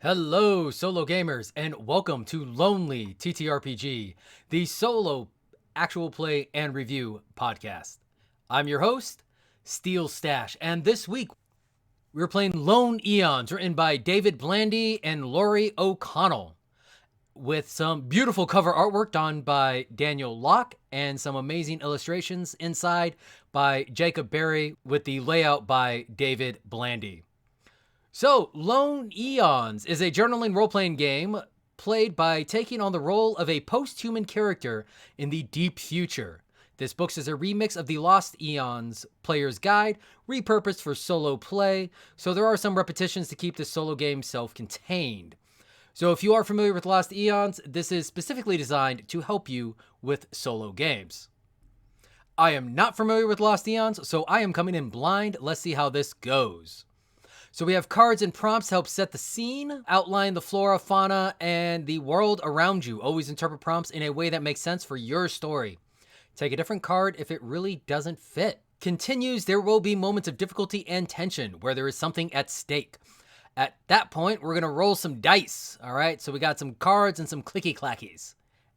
Hello, solo gamers, and welcome to Lonely TTRPG, the solo actual play and review podcast. I'm your host, Steel Stash, and this week we're playing Lone Eons, written by David Blandy and Laurie O'Connell, with some beautiful cover artwork done by Daniel Locke and some amazing illustrations inside by Jacob Berry, with the layout by David Blandy. So, Lone Eons is a journaling role-playing game played by taking on the role of a post-human character in the deep future. This book is a remix of the Lost Eons Player's Guide, repurposed for solo play, so there are some repetitions to keep the solo game self-contained. So if you are familiar with Lost Eons, this is specifically designed to help you with solo games. I am not familiar with Lost Eons, so I am coming in blind. Let's see how this goes. So we have cards and prompts to help set the scene, outline the flora, fauna, and the world around you. Always interpret prompts in a way that makes sense for your story. Take a different card if it really doesn't fit. Continues, there will be moments of difficulty and tension where there is something at stake. At that point, we're going to roll some dice. All right, so we got some cards and some clicky clackies.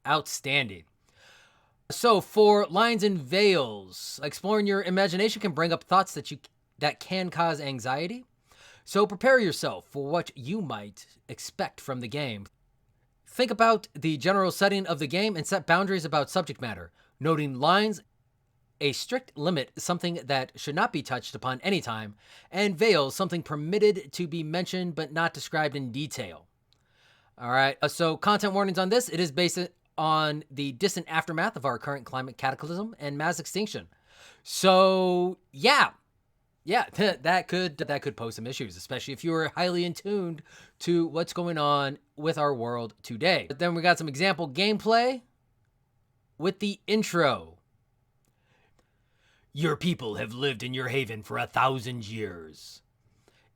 Outstanding. So for lines and veils, exploring your imagination can bring up thoughts that can cause anxiety. So prepare yourself for what you might expect from the game. Think about the general setting of the game and set boundaries about subject matter, noting lines, a strict limit, something that should not be touched upon any time, and veils, something permitted to be mentioned but not described in detail. All right, so content warnings on this. It is based on the distant aftermath of our current climate cataclysm and mass extinction. So, yeah, that could pose some issues, especially if you are highly in tuned to what's going on with our world today. But then we got some example gameplay with the intro. Your people have lived in your haven for 1,000 years.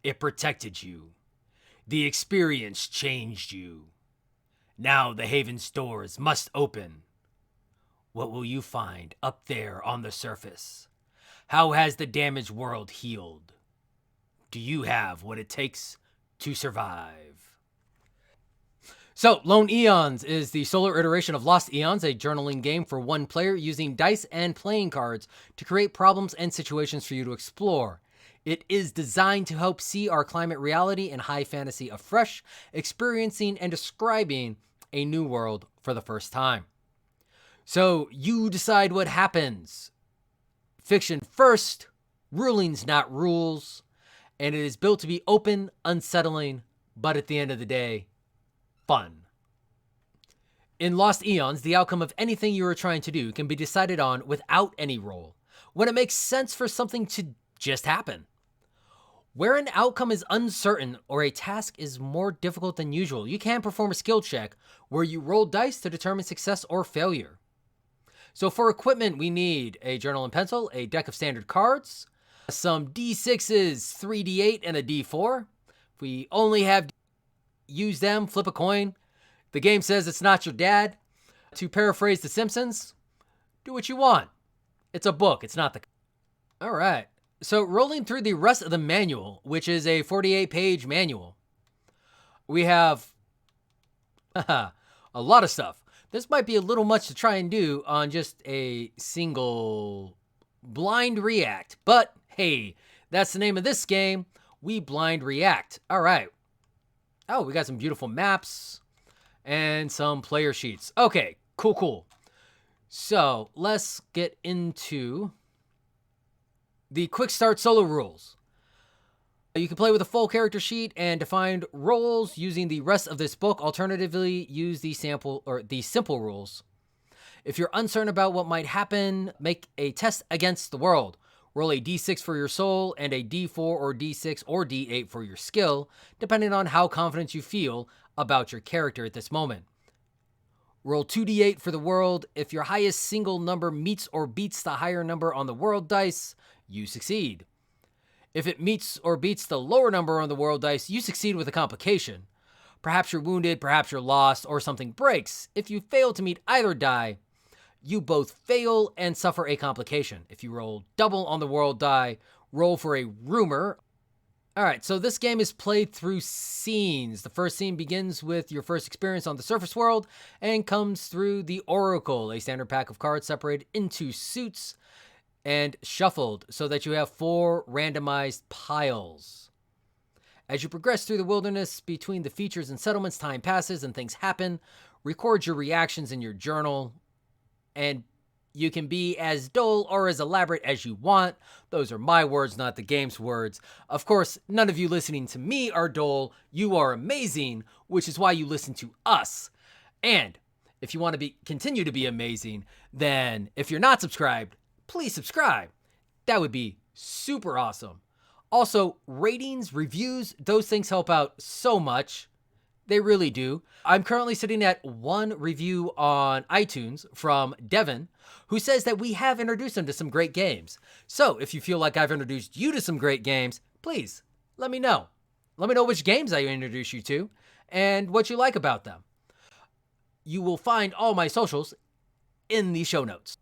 It protected you. The experience changed you. Now the haven's doors must open. What will you find up there on the surface? How has the damaged world healed? Do you have what it takes to survive? So, Lone Eons is the solar iteration of Lost Eons, a journaling game for one player using dice and playing cards to create problems and situations for you to explore. It is designed to help see our climate reality and high fantasy afresh, experiencing and describing a new world for the first time. So, you decide what happens. Fiction first, rulings not rules, and it is built to be open, unsettling, but at the end of the day, fun. In Lost Eons, the outcome of anything you are trying to do can be decided on without any roll, when it makes sense for something to just happen. Where an outcome is uncertain or a task is more difficult than usual, you can perform a skill check where you roll dice to determine success or failure. So for equipment, we need a journal and pencil, a deck of standard cards, some D6s, 3D8, and a D4. If we only have use them, flip a coin. The game says it's not your dad. To paraphrase The Simpsons, do what you want. It's a book, it's not the... All right. So rolling through the rest of the manual, which is a 48-page manual, we have a lot of stuff. This might be a little much to try and do on just a single blind react, but hey, that's the name of this game. We blind react. All right. Oh, we got some beautiful maps and some player sheets. Okay, cool. So let's get into the quick start solo rules. You can play with a full character sheet and define roles using the rest of this book. Alternatively, use the sample or the simple rules. If you're uncertain about what might happen, make a test against the world. Roll a d6 for your soul and a d4 or d6 or d8 for your skill, depending on how confident you feel about your character at this moment. Roll 2d8 for the world. If your highest single number meets or beats the higher number on the world dice, you succeed. If it meets or beats the lower number on the world dice, you succeed with a complication. Perhaps you're wounded, perhaps you're lost, or something breaks. If you fail to meet either die, you both fail and suffer a complication. If you roll double on the world die, roll for a rumor All right, so this game is played through scenes. The first scene begins with your first experience on the surface world and comes through the Oracle, a standard pack of cards separated into suits and shuffled so that you have 4 randomized piles. As you progress through the wilderness between the features and settlements, time passes and things happen. Record your reactions in your journal, and you can be as dull or as elaborate as you want. Those are my words, not the game's words. Of course, none of you listening to me are dull. You are amazing, which is why you listen to us. And if you want to continue to be amazing, then if you're not subscribed, please subscribe. That would be super awesome. Also, ratings, reviews, those things help out so much. They really do. I'm currently sitting at 1 review on iTunes from Devin, who says that we have introduced him to some great games. So if you feel like I've introduced you to some great games, please let me know. Let me know which games I introduce you to and what you like about them. You will find all my socials in the show notes.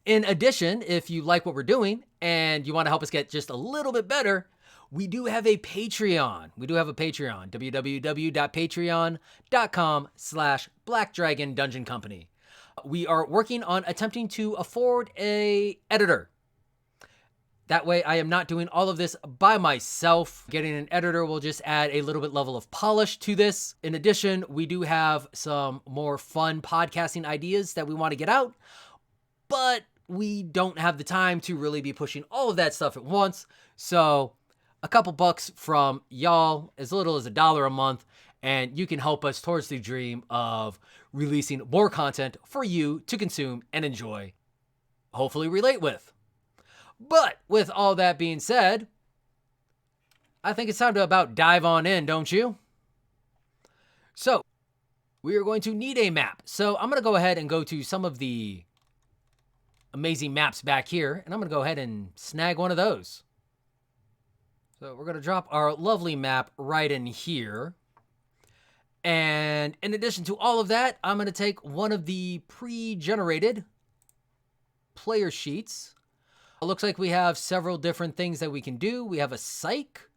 In addition, if you like what we're doing and you want to help us get just a little bit better, we do have a Patreon. www.patreon.com/Black Dragon Dungeon Company. We are working on attempting to afford an editor. That way I am not doing all of this by myself. Getting an editor will just add a little bit level of polish to this. In addition, we do have some more fun podcasting ideas that we want to get out, but we don't have the time to really be pushing all of that stuff at once. So a couple bucks from y'all, as little as $1 a month, and you can help us towards the dream of releasing more content for you to consume and enjoy, hopefully relate with. But with all that being said, I think it's time to about dive on in, don't you? So we are going to need a map. So I'm going to go ahead and go to some of the amazing maps back here, and I'm going to go ahead and snag one of those. So we're going to drop our lovely map right in here. And in addition to all of that, I'm going to take one of the pre-generated player sheets. It looks like we have several different things that we can do. We have a psych,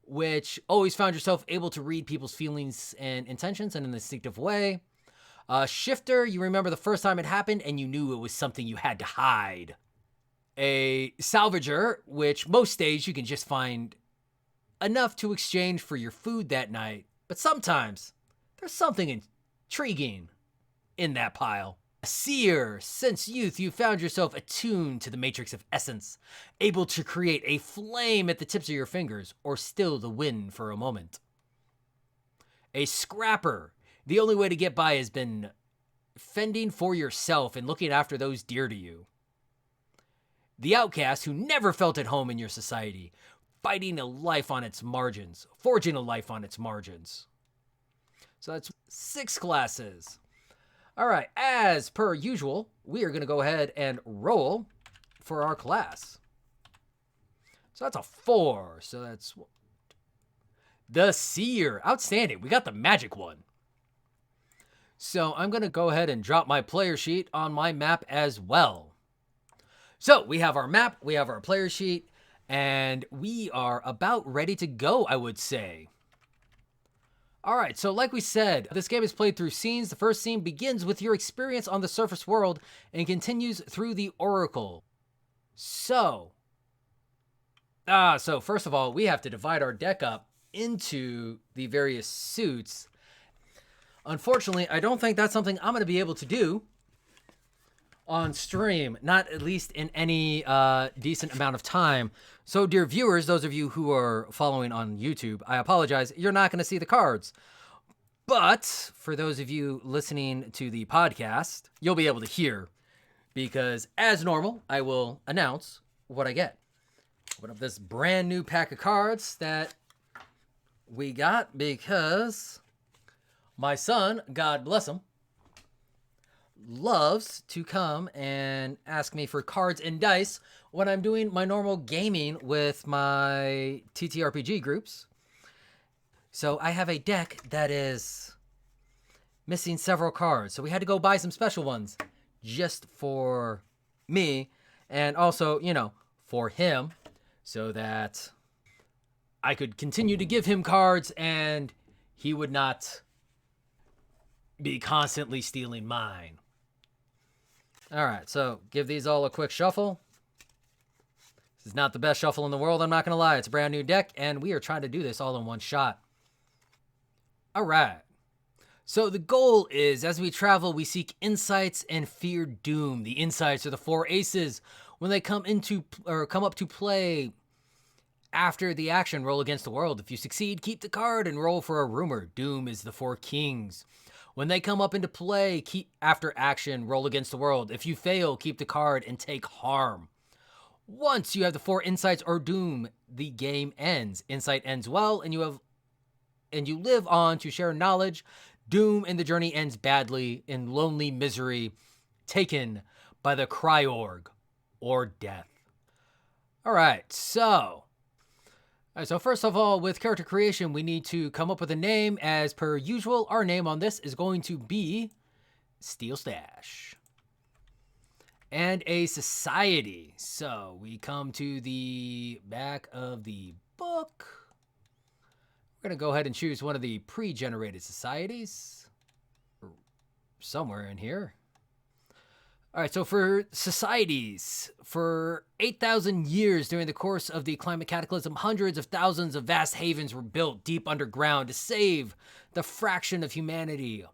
which always found yourself able to read people's feelings and intentions in an instinctive way. Shifter, you remember the first time it happened and you knew it was something you had to hide. A salvager, which most days you can just find enough to exchange for your food that night, but sometimes there's something intriguing in that pile. A seer, since youth you found yourself attuned to the matrix of essence, able to create a flame at the tips of your fingers or still the wind for a moment. A scrapper, the only way to get by has been fending for yourself and looking after those dear to you. The outcast who never felt at home in your society, fighting a life on its margins, forging a life on its margins. So that's 6 classes. All right, as per usual, we are going to go ahead and roll for our class. So that's a 4. So that's the seer. Outstanding. We got the magic one. So I'm going to go ahead and drop my player sheet on my map as well. So we have our map, we have our player sheet, and we are about ready to go, I would say. All right, so like we said, this game is played through scenes. The first scene begins with your experience on the surface world and continues through the Oracle. So first of all, we have to divide our deck up into the various suits. Unfortunately, I don't think that's something I'm going to be able to do on stream, not at least in any decent amount of time. So dear viewers, those of you who are following on YouTube, I apologize, you're not going to see the cards. But for those of you listening to the podcast, you'll be able to hear, because as normal, I will announce what I get. Open up this brand new pack of cards that we got because my son, God bless him, loves to come and ask me for cards and dice when I'm doing my normal gaming with my TTRPG groups. So I have a deck that is missing several cards. So we had to go buy some special ones just for me and also, for him, so that I could continue to give him cards and he would not be constantly stealing mine. All right, so give these all a quick shuffle. This is not the best shuffle in the world, I'm not going to lie. It's a brand new deck, and we are trying to do this all in one shot. All right. So the goal is, as we travel, we seek insights and fear doom. The insights are the 4 aces. When they come up to play after the action, roll against the world. If you succeed, keep the card and roll for a rumor. Doom is the 4 kings. When they come up into play, keep after action, roll against the world. If you fail, keep the card and take harm. Once you have the 4 insights or doom, the game ends. Insight ends well, and you live on to share knowledge. Doom and the journey ends badly in lonely misery, taken by the Cryorg or death. All right, so first of all, with character creation, we need to come up with a name. As per usual, our name on this is going to be Steel Stash. And a society. So we come to the back of the book. We're going to go ahead and choose one of the pre-generated societies. Somewhere in here. All right, so for societies, for 8,000 years during the course of the climate cataclysm, hundreds of thousands of vast havens were built deep underground to save the fraction of humanity.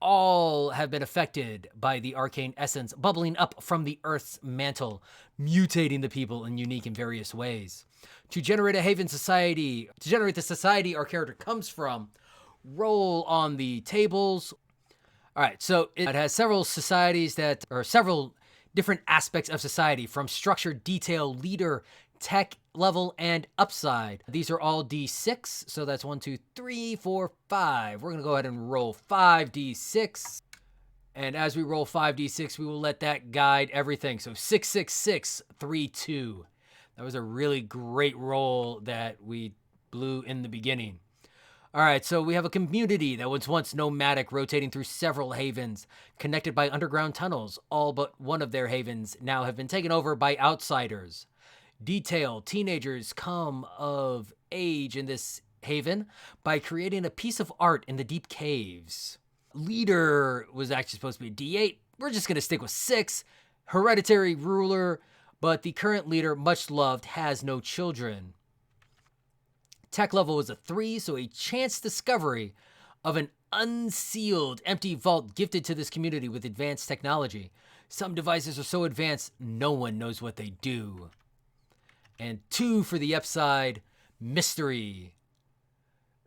All have been affected by the arcane essence bubbling up from the Earth's mantle, mutating the people in unique and various ways. To generate a haven society, to generate the society our character comes from, roll on the tables. All right, so it has several societies several different aspects of society, from structure, detail, leader, tech level, and upside. These are all D6, so that's 1, 2, 3, 4, 5. We're gonna go ahead and roll 5d6. And as we roll 5d6, we will let that guide everything. So 6, 6, 6, 3, 2. That was a really great roll that we blew in the beginning. All right, so we have a community that was once nomadic, rotating through several havens, connected by underground tunnels. All but one of their havens now have been taken over by outsiders. Detail, teenagers come of age in this haven by creating a piece of art in the deep caves. Leader was actually supposed to be a D8. We're just going to stick with 6. Hereditary ruler, but the current leader, much loved, has no children. Tech level was a 3, so a chance discovery of an unsealed empty vault gifted to this community with advanced technology. Some devices are so advanced, no one knows what they do. And 2 for the upside, mystery.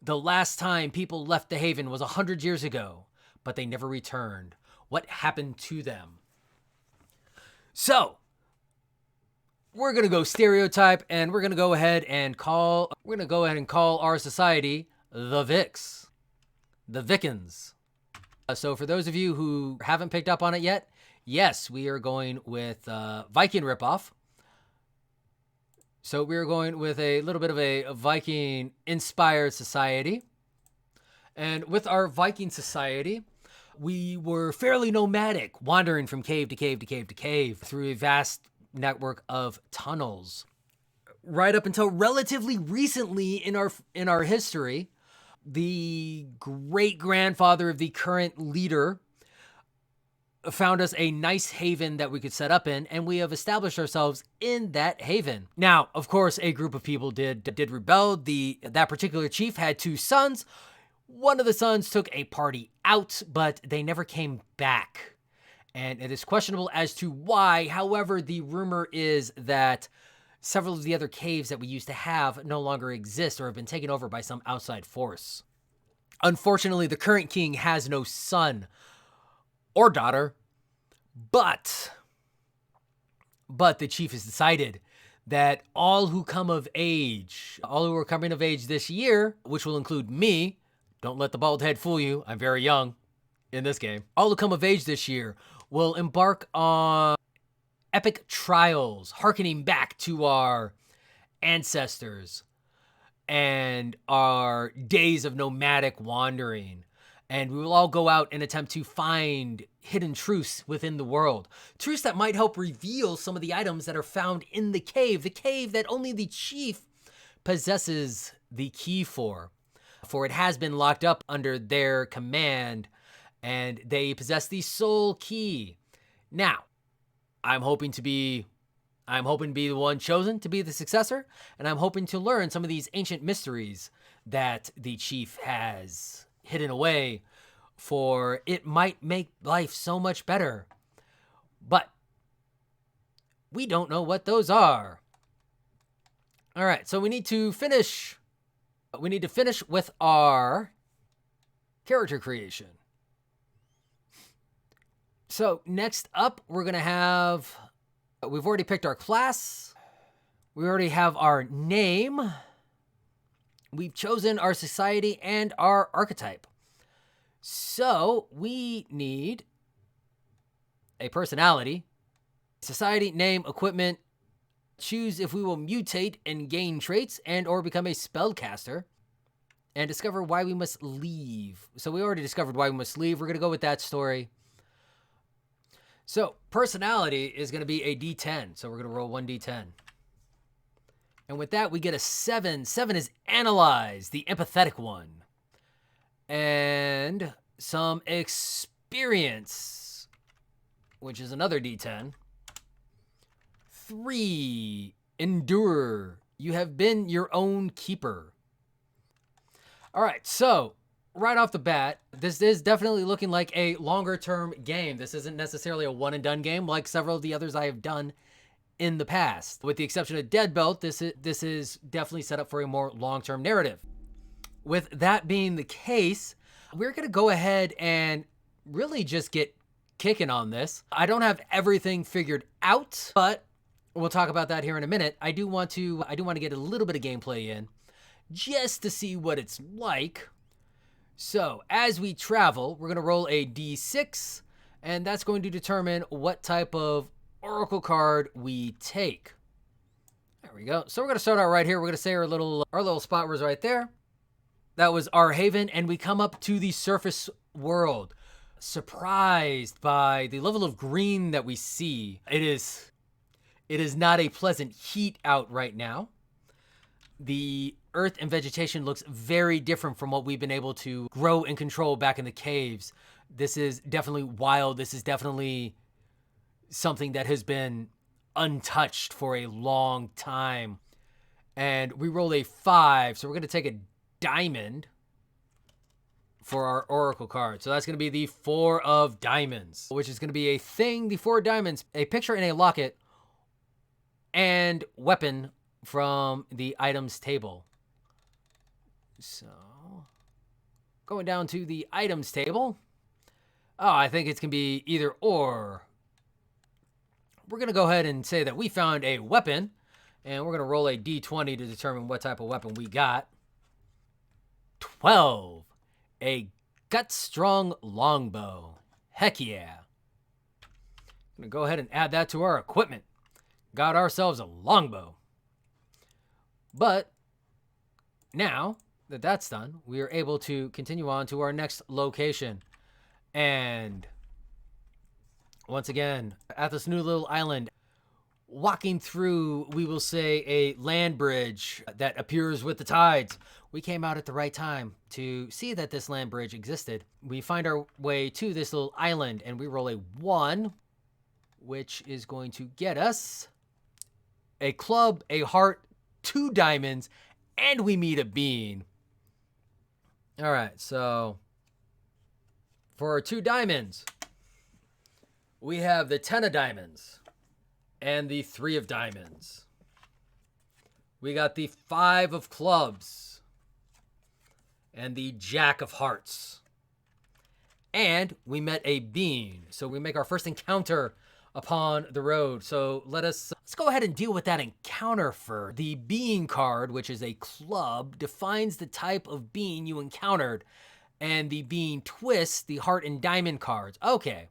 The last time people left the haven was 100 years ago, but they never returned. What happened to them? So, we're going to go stereotype, and we're going to go ahead and call our society the Vix. The Vicans. So for those of you who haven't picked up on it yet, yes, we are going with Viking ripoff. So we're going with a little bit of a Viking-inspired society. And with our Viking society, we were fairly nomadic, wandering from cave to cave to cave to cave through a vast network of tunnels. Right up until relatively recently in our history, the great-grandfather of the current leader found us a nice haven that we could set up in, and we have established ourselves in that haven. Now, of course, a group of people did rebel. That particular chief had 2 sons. One of the sons took a party out, but they never came back. And it is questionable as to why. However, the rumor is that several of the other caves that we used to have no longer exist or have been taken over by some outside force. Unfortunately, the current king has no son or daughter, but the chief has decided that all who are coming of age this year, which will include me, don't let the bald head fool you, I'm very young in this game, all who come of age this year will embark on epic trials, hearkening back to our ancestors and our days of nomadic wandering. And we will all go out and attempt to find hidden truths within the world. Truths that might help reveal some of the items that are found in the cave that only the chief possesses the key for it has been locked up under their command, and they possess the soul key. Now, I'm hoping to be the one chosen to be the successor, and I'm hoping to learn some of these ancient mysteries that the chief has hidden away, for it might make life so much better. But we don't know what those are. All right, so we need to finish with our character creation. So next up, we're going to have, we've already picked our class. We already have our name. We've chosen our society and our archetype. So we need a personality, society, name, equipment. Choose if we will mutate and gain traits and or become a spellcaster, and discover why we must leave. So we already discovered why we must leave. We're going to go with that story. So personality is going to be a D10. So we're going to roll 1d10. And with that, we get a 7. 7 is analyze, the empathetic one. And some experience, which is another D10. 3, endure. You have been your own keeper. All right, so right off the bat, this is definitely looking like a longer term game. This isn't necessarily a one and done game like several of the others I have done in the past. With the exception of Deadbelt, this is definitely set up for a more long-term narrative. With that being the case, we're going to go ahead and really just get kicking on this. I don't have everything figured out, but we'll talk about that here in a minute. I do want to get a little bit of gameplay in just to see what it's like. So as we travel, we're going to roll a d6, and that's going to determine what type of oracle card we take. There we go. So we're going to start out right here. We're going to say our little spot was right there. That was our haven, and we come up to the surface world, surprised by the level of green that we see. It is not a pleasant heat out right now. The earth and vegetation looks very different from what we've been able to grow and control back in the caves. This is definitely wild. This is definitely something that has been untouched for a long time. And we roll a 5, so we're going to take a diamond for our oracle card. So that's going to be the 4 of diamonds, which is going to be a thing. The 4 diamonds, a picture in a locket, and weapon from the items table. So going down to the items table. Oh, I think it's going to be either or. We're going to go ahead and say that we found a weapon, and we're going to roll a d20 to determine what type of weapon we got. 12. A gut-strong longbow. Heck yeah. I'm going to go ahead and add that to our equipment. Got ourselves a longbow. But now that that's done, we are able to continue on to our next location. And once again, at this new little island, walking through, we will say, a land bridge that appears with the tides. We came out at the right time to see that this land bridge existed. We find our way to this little island, and we roll a 1, which is going to get us a club, a heart, 2 diamonds, and we meet a bean. All right, so for our 2 diamonds, we have the 10 of diamonds and the 3 of diamonds. We got the 5 of clubs and the jack of hearts. And we met a bean. So we make our first encounter upon the road. So let's go ahead and deal with that encounter first. The bean card, which is a club, defines the type of bean you encountered. And the bean twist, the heart and diamond cards. Okay.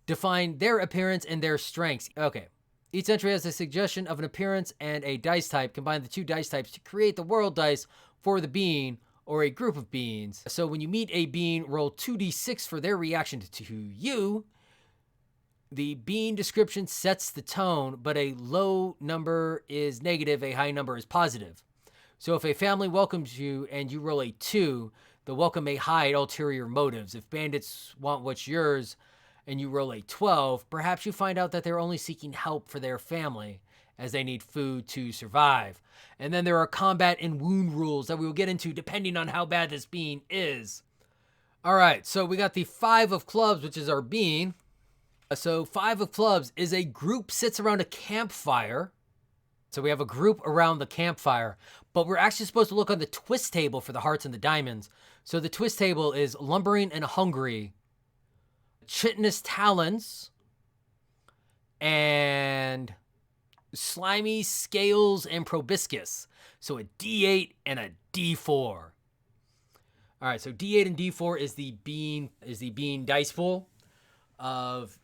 Define their appearance and their strengths. Okay. Each entry has a suggestion of an appearance and a dice type. Combine the 2 dice types to create the world dice for the bean or a group of beans. So when you meet a bean, roll 2d6 for their reaction to you. The bean description sets the tone, but a low number is negative, a high number is positive. So if a family welcomes you and you roll a 2, the welcome may hide ulterior motives. If bandits want what's yours and you roll a 12, perhaps you find out that they're only seeking help for their family as they need food to survive. And then there are combat and wound rules that we will get into depending on how bad this being is. All right, so we got the 5 of clubs, which is our being. So 5 of clubs is a group sits around a campfire. So we have a group around the campfire, but we're actually supposed to look on the twist table for the hearts and the diamonds. So the twist table is lumbering and hungry, chitinous talons, and slimy scales and proboscis. So a D8 and a D4. All right, so D8 and D4 is the bean dice pool of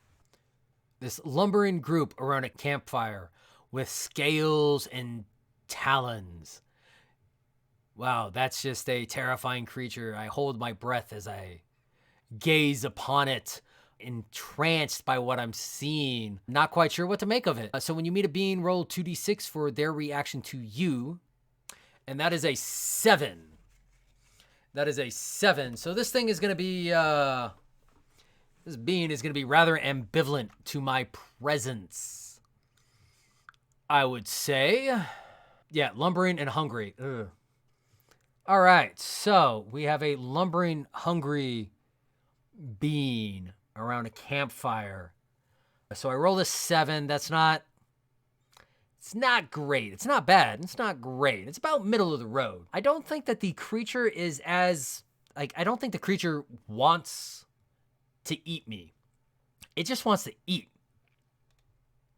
this lumbering group around a campfire with scales and talons. Wow, that's just a terrifying creature. I hold my breath as I gaze upon it, entranced by what I'm seeing. Not quite sure what to make of it. So when you meet a being, roll 2d6 for their reaction to you. And that is a 7. That is a 7. So this thing is going to be, this being is going to be rather ambivalent to my presence, I would say. Yeah, lumbering and hungry. Ugh. All right, so we have a lumbering, hungry being around a campfire. So I roll a 7. It's not great. It's not bad. It's not great. It's about middle of the road. I don't think that the creature is I don't think the creature wants to eat me. It just wants to eat.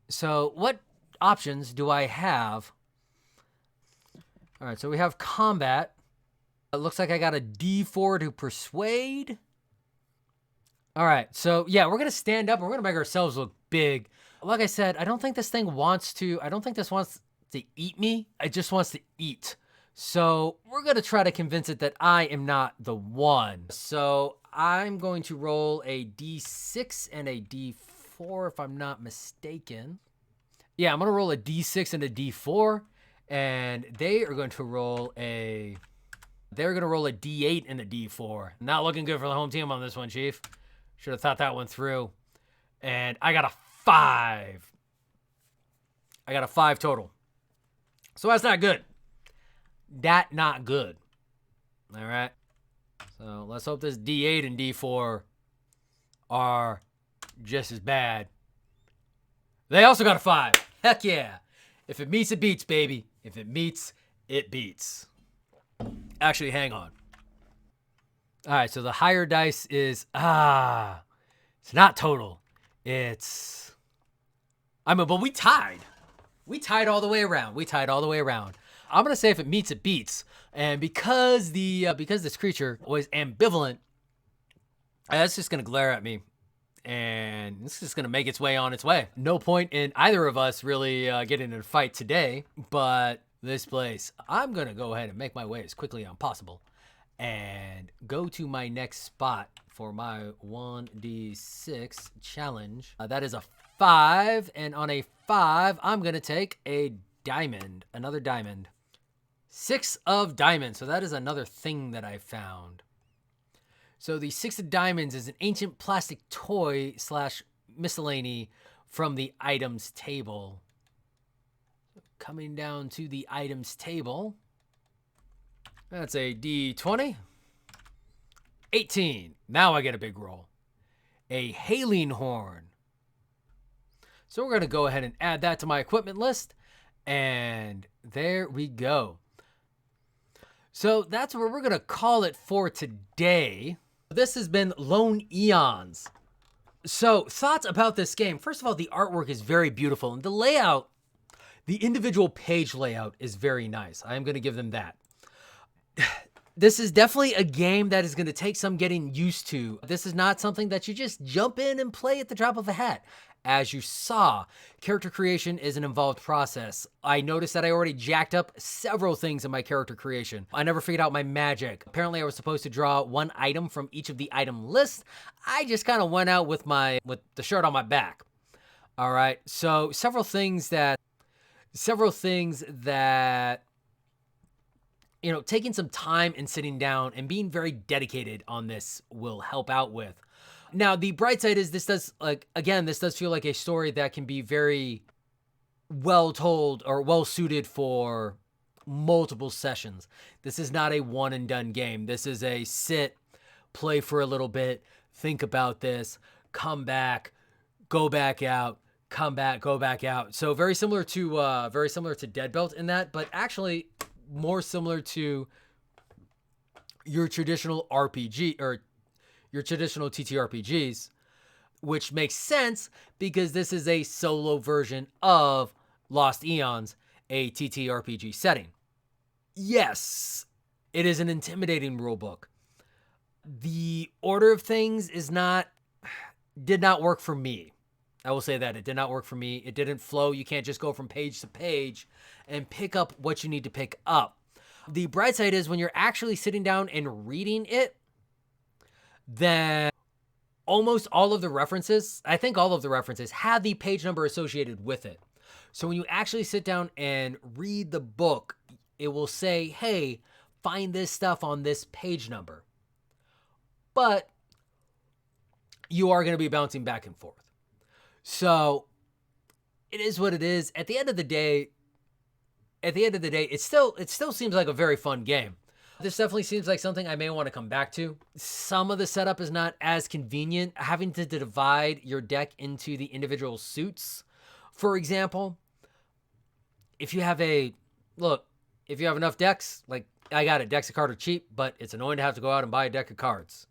So what options do I have? All right, so we have combat. It looks like I got a D4 to persuade. All right, so yeah, we're going to stand up and we're going to make ourselves look big. Like I said, I don't think this wants to eat me. It just wants to eat. So we're going to try to convince it that I am not the one. So I'm going to roll a D6 and a D4 if I'm not mistaken. Yeah, I'm going to roll a D6 and a D4. And they are going to roll a D8 and a D4. Not looking good for the home team on this one, Chief. Should have thought that one through. And I got a 5. I got a 5 total. So that's not good. Not good. All right. So let's hope this D8 and D4 are just as bad. They also got a 5. Heck yeah. If it meets, it beats, baby. If it meets, it beats. Actually, hang on. All right, so the higher dice is, it's not total. But we tied. We tied all the way around. I'm going to say if it meets, it beats. And because this creature was ambivalent, that's just going to glare at me. And it's just going to make its way on its way. No point in either of us really getting in a fight today, but this place, I'm going to go ahead and make my way as quickly as possible and go to my next spot for my 1d6 challenge. That is a 5, and on a 5, I'm going to take a diamond, another diamond. 6 of diamonds, so that is another thing that I found. So the 6 of diamonds is an ancient plastic toy / miscellany from the items table. Coming down to the items table. That's a D20. 18. Now I get a big roll. A hailing horn. So we're going to go ahead and add that to my equipment list. And there we go. So that's where we're going to call it for today. This has been Lost Eons. So thoughts about this game. First of all, the artwork is very beautiful. And the layout, the individual page layout is very nice. I am going to give them that. This is definitely a game that is going to take some getting used to. This is not something that you just jump in and play at the drop of a hat. As you saw, character creation is an involved process. I noticed that I already jacked up several things in my character creation. I never figured out my magic. Apparently, I was supposed to draw one item from each of the item lists. I just kind of went out with the shirt on my back. All right, so several things that taking some time and sitting down and being very dedicated on this will help out with. Now, the bright side is this does feel like a story that can be very well told or well suited for multiple sessions. This is not a one and done game. This is a sit, play for a little bit, think about this, come back, go back out, come back, go back out. So very similar to Dead Belt in that, but actually more similar to your traditional RPG or your traditional TTRPGs, which makes sense because this is a solo version of Lost Eons, a TTRPG setting. Yes, it is an intimidating rulebook. The order of things did not work for me. I will say that it did not work for me. It didn't flow. You can't just go from page to page and pick up what you need to pick up. The bright side is when you're actually sitting down and reading it, then almost all of the references, I think all of the references, have the page number associated with it. So when you actually sit down and read the book, it will say, hey, find this stuff on this page number. But you are going to be bouncing back and forth. So it is what it is. At the end of the day, it still seems like a very fun game. This definitely seems like something I may want to come back to. Some of the setup is not as convenient. Having to divide your deck into the individual suits, for example, if you have enough decks, like I got it, decks of cards are cheap, but it's annoying to have to go out and buy a deck of cards.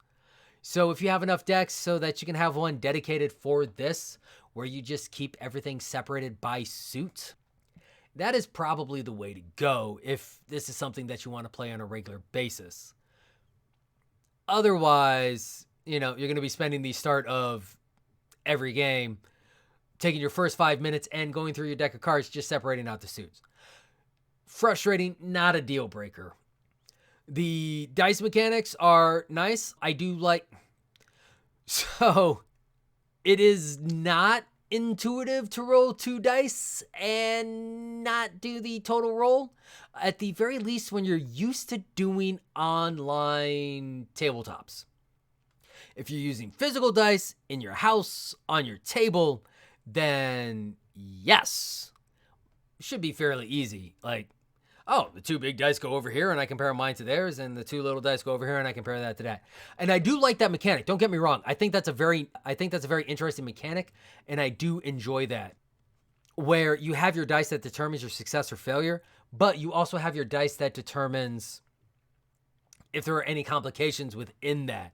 So if you have enough decks so that you can have one dedicated for this, where you just keep everything separated by suit, that is probably the way to go if this is something that you want to play on a regular basis. Otherwise, you're going to be spending the start of every game taking your first 5 minutes and going through your deck of cards, just separating out the suits. Frustrating, not a deal breaker. The dice mechanics are nice. I do like... So, it is not intuitive to roll 2 dice and not do the total roll. At the very least, when you're used to doing online tabletops. If you're using physical dice in your house, on your table, then yes, it should be fairly easy. Like, oh, the 2 big dice go over here and I compare mine to theirs, and the 2 little dice go over here and I compare that to that. And I do like that mechanic. Don't get me wrong. I think that's a very interesting mechanic, and I do enjoy that. Where you have your dice that determines your success or failure, but you also have your dice that determines if there are any complications within that.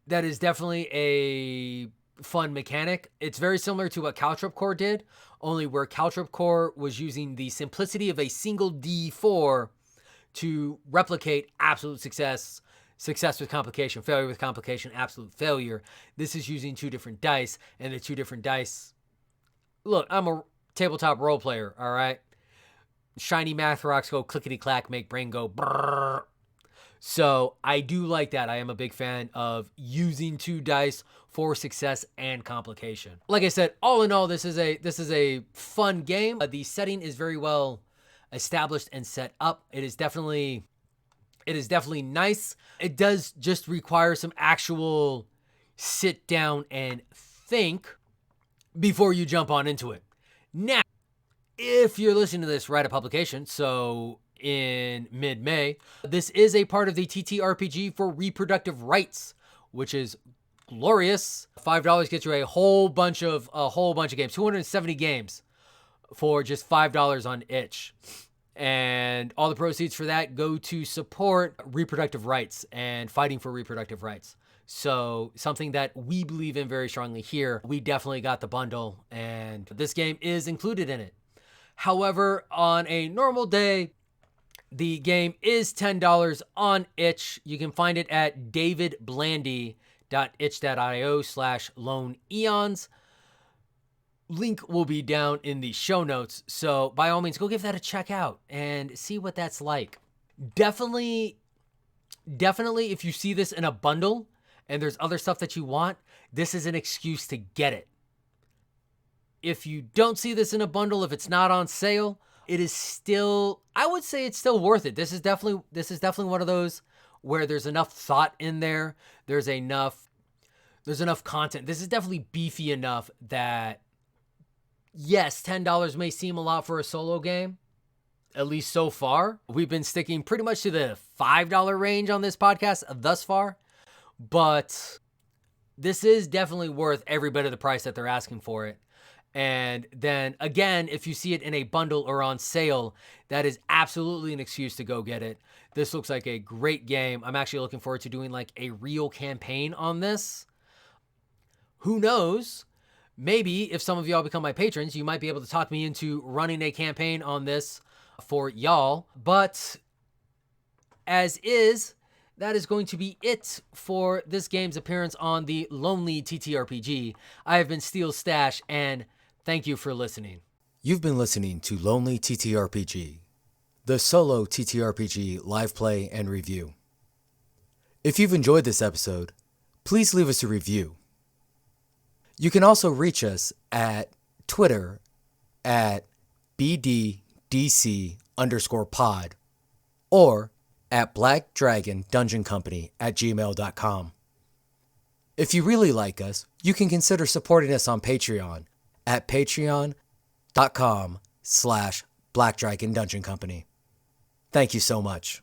That is definitely a fun mechanic. It's very similar to what Caltrip Core did, only where Caltrip Core was using the simplicity of a single D4 to replicate absolute success with complication, failure with complication, absolute failure. This is using 2 different dice, and the 2 different dice... Look, I'm a tabletop role player, all right? Shiny math rocks go clickety-clack, make brain go brrrr. So I do like that. I am a big fan of using 2 dice for success and complication. Like I said, all in all, this is a fun game. The setting is very well established and set up. It is definitely nice. It does just require some actual sit down and think before you jump on into it. Now, if you're listening to this right at publication, so in mid-May, this is a part of the TTRPG for reproductive rights, which is glorious. $5 gets you a whole bunch of games, 270 games for just $5 on itch. And all the proceeds for that go to support reproductive rights and fighting for reproductive rights. So something that we believe in very strongly here. We definitely got the bundle, and this game is included in it. However, on a normal day, the game is $10 on itch. You can find it at davidblandy.itch.io/loneeons. Link will be down in the show notes. So by all means, go give that a check out and see what that's like. Definitely, if you see this in a bundle and there's other stuff that you want, this is an excuse to get it. If you don't see this in a bundle, if it's not on sale, It is still, I would say it's still worth it. This is definitely one of those where there's enough thought in there. There's enough content. This is definitely beefy enough that, yes, $10 may seem a lot for a solo game, at least so far. We've been sticking pretty much to the $5 range on this podcast thus far, but this is definitely worth every bit of the price that they're asking for it. And then again, if you see it in a bundle or on sale, that is absolutely an excuse to go get it. This looks like a great game. I'm actually looking forward to doing like a real campaign on this. Who knows? Maybe if some of y'all become my patrons, you might be able to talk me into running a campaign on this for y'all. But as is, that is going to be it for this game's appearance on the Lonely TTRPG. I have been Steel Stash, and thank you for listening. You've been listening to Lonely TTRPG, the solo TTRPG live play and review. If you've enjoyed this episode, please leave us a review. You can also reach us at Twitter at BDDC_pod or at blackdragondungeoncompany@gmail.com. If you really like us, you can consider supporting us on Patreon at patreon.com/blackdragondungeoncompany. Thank you so much.